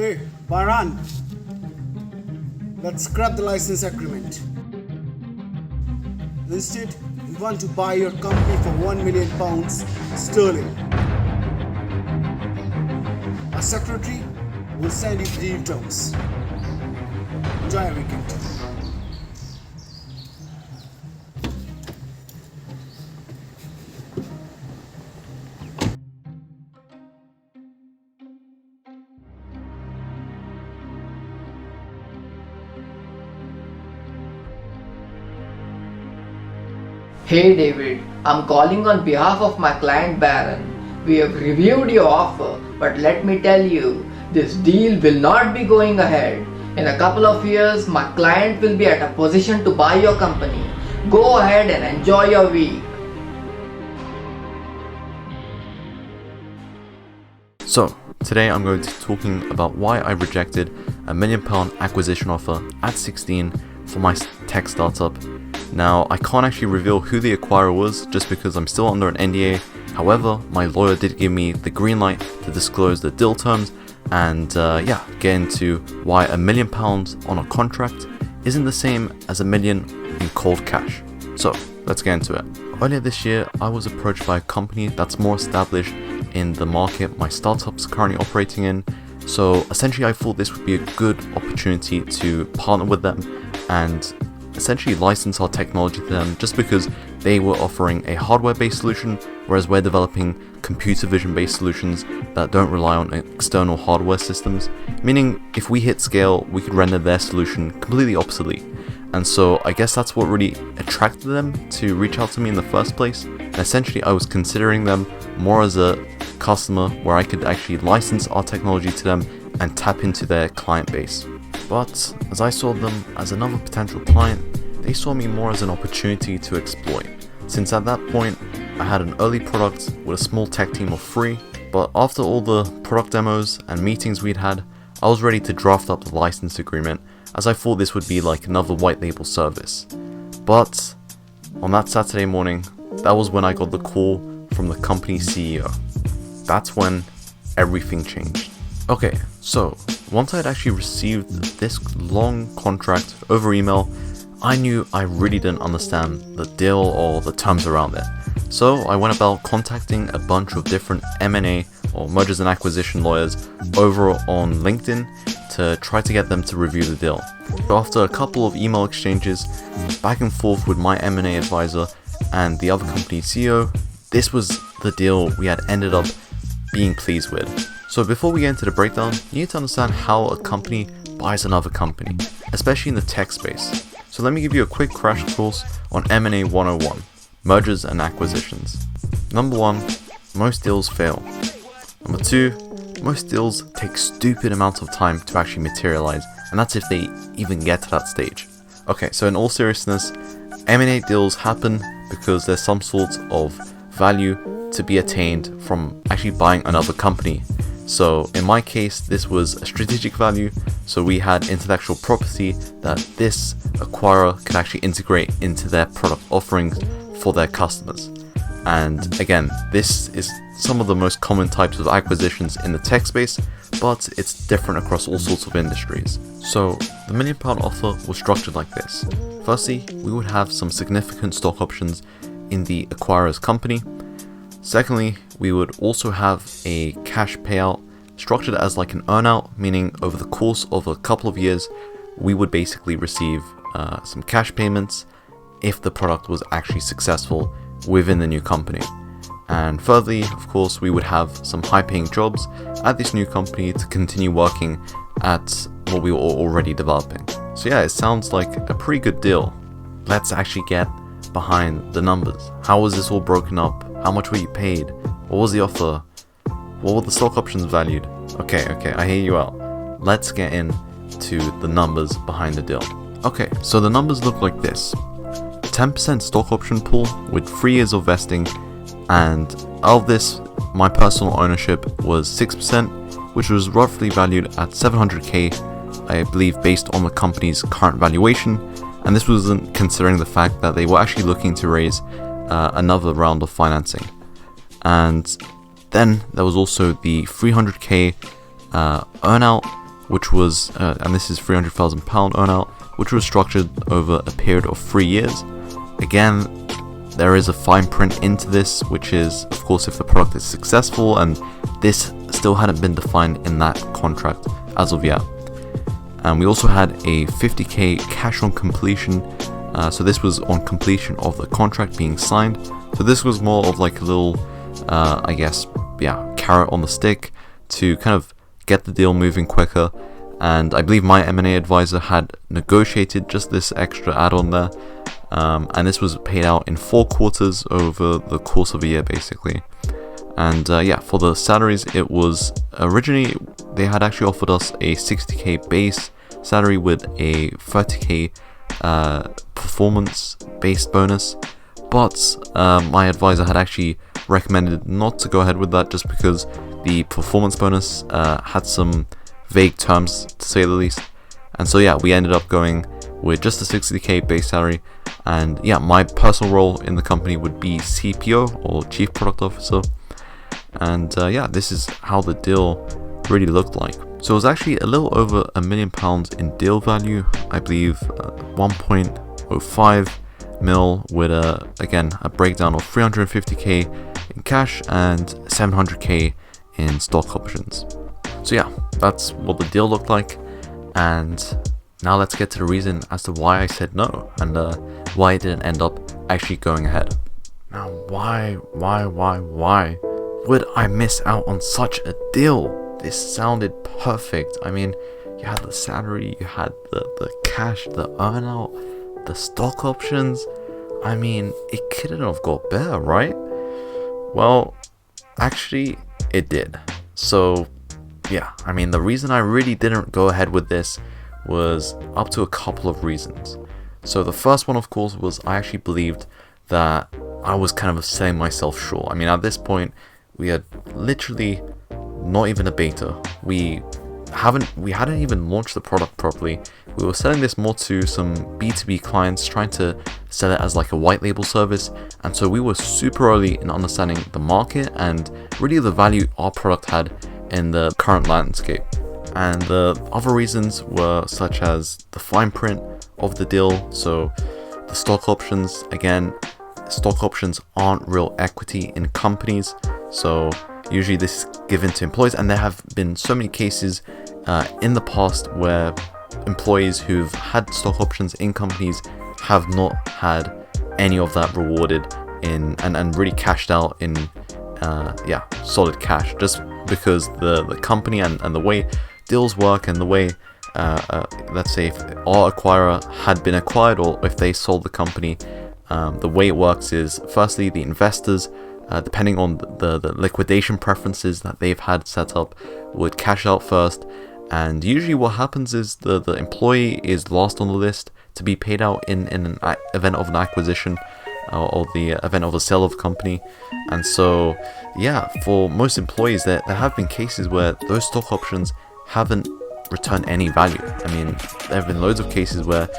Hey, Baran, let's scrap the license agreement. Instead, we want to buy your company for £1 million sterling. Our secretary will send you the deal terms. Enjoy your weekend. Hey David, I'm calling on behalf of my client Baron. We have reviewed your offer, but let me tell you, this deal will not be going ahead. In a couple of years, my client will be at a position to buy your company. Go ahead and enjoy your week. So, today I'm going to be talking about why I rejected a £1 million acquisition offer at 16 for my tech startup. Now, I can't actually reveal who the acquirer was just because I'm still under an NDA. However, my lawyer did give me the green light to disclose the deal terms and get into why £1 million on a contract isn't the same as $1 million in cold cash. So, let's get into it. Earlier this year, I was approached by a company that's more established in the market my startup's currently operating in. So essentially I thought this would be a good opportunity to partner with them and essentially license our technology to them, just because they were offering a hardware-based solution, whereas we're developing computer vision-based solutions that don't rely on external hardware systems, meaning if we hit scale, we could render their solution completely obsolete. And so I guess that's what really attracted them to reach out to me in the first place. And essentially I was considering them more as a customer where I could actually license our technology to them and tap into their client base. But as I saw them as another potential client, they saw me more as an opportunity to exploit. Since at that point, I had an early product with a small tech team of 3, but after all the product demos and meetings we'd had, I was ready to draft up the license agreement, as I thought this would be like another white label service. But on that Saturday morning, that was when I got the call from the company's CEO. That's when everything changed. Okay, so once I'd actually received this long contract over email, I knew I really didn't understand the deal or the terms around it. So I went about contacting a bunch of different M&A or mergers and acquisition lawyers over on LinkedIn to try to get them to review the deal. After a couple of email exchanges back and forth with my M&A advisor and the other company's CEO, this was the deal we had ended up being pleased with. So before we get into the breakdown, you need to understand how a company buys another company, especially in the tech space. So let me give you a quick crash course on M&A 101, mergers and acquisitions. Number 1, most deals fail. Number 2, most deals take stupid amounts of time to actually materialize, and that's if they even get to that stage. Okay, so in all seriousness, M&A deals happen because there's some sort of value to be attained from actually buying another company. So in my case, this was a strategic value, so we had intellectual property that this acquirer could actually integrate into their product offerings for their customers. And again, this is some of the most common types of acquisitions in the tech space, but it's different across all sorts of industries. So the £1 million offer was structured like this. Firstly, we would have some significant stock options in the acquirer's company. Secondly, we would also have a cash payout structured as like an earnout, meaning over the course of a couple of years, we would basically receive some cash payments if the product was actually successful within the new company. And thirdly, of course, we would have some high-paying jobs at this new company to continue working at what we were already developing. So yeah, it sounds like a pretty good deal. Let's actually get behind the numbers. How was this all broken up? How much were you paid? What was the offer? What were the stock options valued? Okay, I hear you out. Let's get into the numbers behind the deal. Okay, so the numbers look like this. 10% stock option pool with 3 years of vesting, and out of this, my personal ownership was 6%, which was roughly valued at 700k, I believe, based on the company's current valuation. And this wasn't considering the fact that they were actually looking to raise another round of financing. And then there was also the 300k earnout which was, and this is £300,000 earnout, which was structured over a period of 3 years. Again, there is a fine print into this, which is, of course, if the product is successful, and this still hadn't been defined in that contract as of yet. And we also had a 50k cash on completion, so this was on completion of the contract being signed. So this was more of like a little, I guess, carrot on the stick to kind of get the deal moving quicker. And I believe my M&A advisor had negotiated just this extra add-on there, and this was paid out in 4 quarters over the course of a year, basically. And for the salaries, it was originally, they had actually offered us a 60k base salary with a 30k performance based bonus, but my advisor had actually recommended not to go ahead with that, just because the performance bonus had some vague terms, to say the least. And so we ended up going with just a 60k base salary, and my personal role in the company would be CPO, or Chief Product Officer. And this is how the deal really looked like. So it was actually a little over £1 million in deal value, I believe 1.05 mil, with again a breakdown of 350k in cash and 700k in stock options. So that's what the deal looked like. And now let's get to the reason as to why I said no, and why it didn't end up actually going ahead. Now, why would I miss out on such a deal? This sounded perfect. I mean, you had the salary, you had the cash, the earnout, the stock options. I mean, it couldn't have got better, right? Well, actually, it did. So, I mean, the reason I really didn't go ahead with this was up to a couple of reasons. So the first one, of course, was I actually believed that I was kind of selling myself short. I mean, at this point, we had literally not even a beta. We hadn't even launched the product properly. We were selling this more to some B2B clients, trying to sell it as like a white label service. And so we were super early in understanding the market and really the value our product had in the current landscape. And the other reasons were such as the fine print of the deal. So the stock options, again, stock options aren't real equity in companies. So usually this is given to employees, and there have been so many cases in the past where employees who've had stock options in companies have not had any of that rewarded in and really cashed out in solid cash, just because the company and the way deals work and the way let's say if our acquirer had been acquired, or if they sold the company, the way it works is firstly the investors, depending on the liquidation preferences that they've had set up, would cash out first. And usually what happens is the employee is last on the list to be paid out in an event of an acquisition or the event of a sale of a company. And so for most employees, there have been cases where those stock options haven't returned any value. I mean, there have been loads of cases where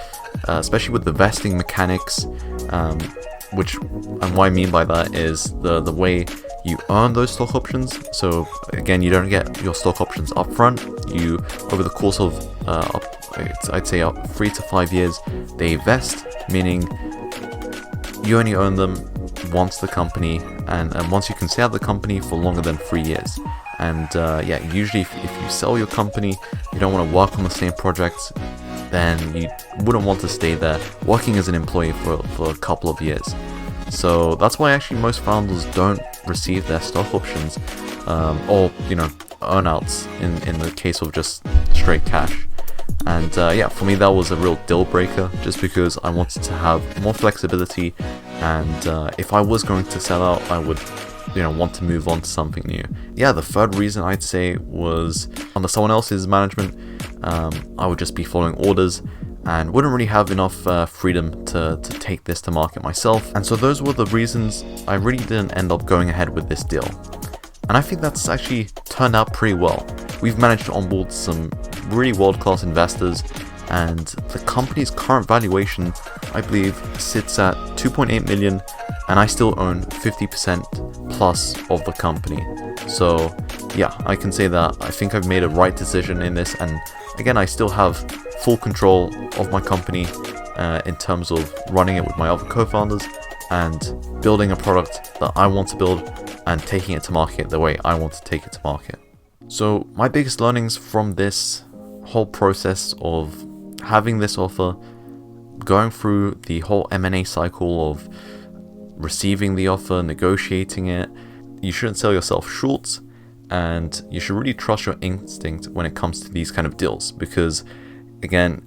especially with the vesting mechanics, which, and what I mean by that is the way you earn those stock options. So again, you don't get your stock options up front. You, over the course of I'd say 3 to 5 years, they vest, meaning you only earn them once the company, and once you can stay out the company for longer than 3 years. And usually if you sell your company, you don't want to work on the same projects, then you wouldn't want to stay there working as an employee for a couple of years. So that's why actually most founders don't receive their stock options or earnouts in the case of just straight cash. And for me that was a real deal breaker, just because I wanted to have more flexibility, and if I was going to sell out, I would want to move on to something new. The third reason I'd say was under someone else's management, I would just be following orders and wouldn't really have enough freedom to take this to market myself. And so those were the reasons I really didn't end up going ahead with this deal. And I think that's actually turned out pretty well. We've managed to onboard some really world-class investors, and the company's current valuation, I believe, sits at 2.8 million, and I still own 50% plus of the company. So I can say that I think I've made a right decision in this, and again, I still have full control of my company in terms of running it with my other co-founders and building a product that I want to build and taking it to market the way I want to take it to market. So my biggest learnings from this whole process of having this offer, going through the whole M&A cycle of receiving the offer, negotiating it, you shouldn't sell yourself short, and you should really trust your instinct when it comes to these kind of deals. Because again,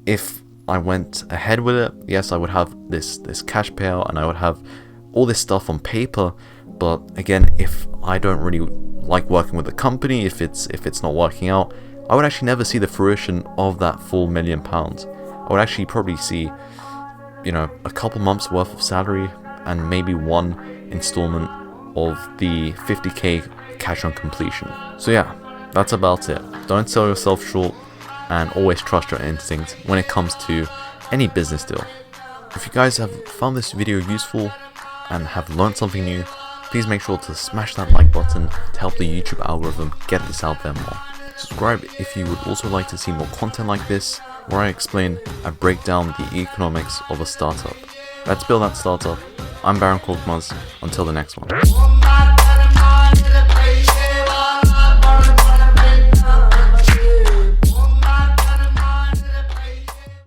if I went ahead with it, yes, I would have this cash payout and I would have all this stuff on paper, but again, if I don't really like working with the company, if it's not working out, I would actually never see the fruition of that full £1 million. I would actually probably see, you know, a couple months worth of salary and maybe one installment of the 50k cash on completion. So yeah, that's about it. Don't sell yourself short and always trust your instinct when it comes to any business deal. If you guys have found this video useful and have learned something new, please make sure to smash that like button to help the YouTube algorithm get this out there more. Subscribe if you would also like to see more content like this, where I explain and break down the economics of a startup. Let's build that startup. I'm Baron Korkmaz. Until the next one.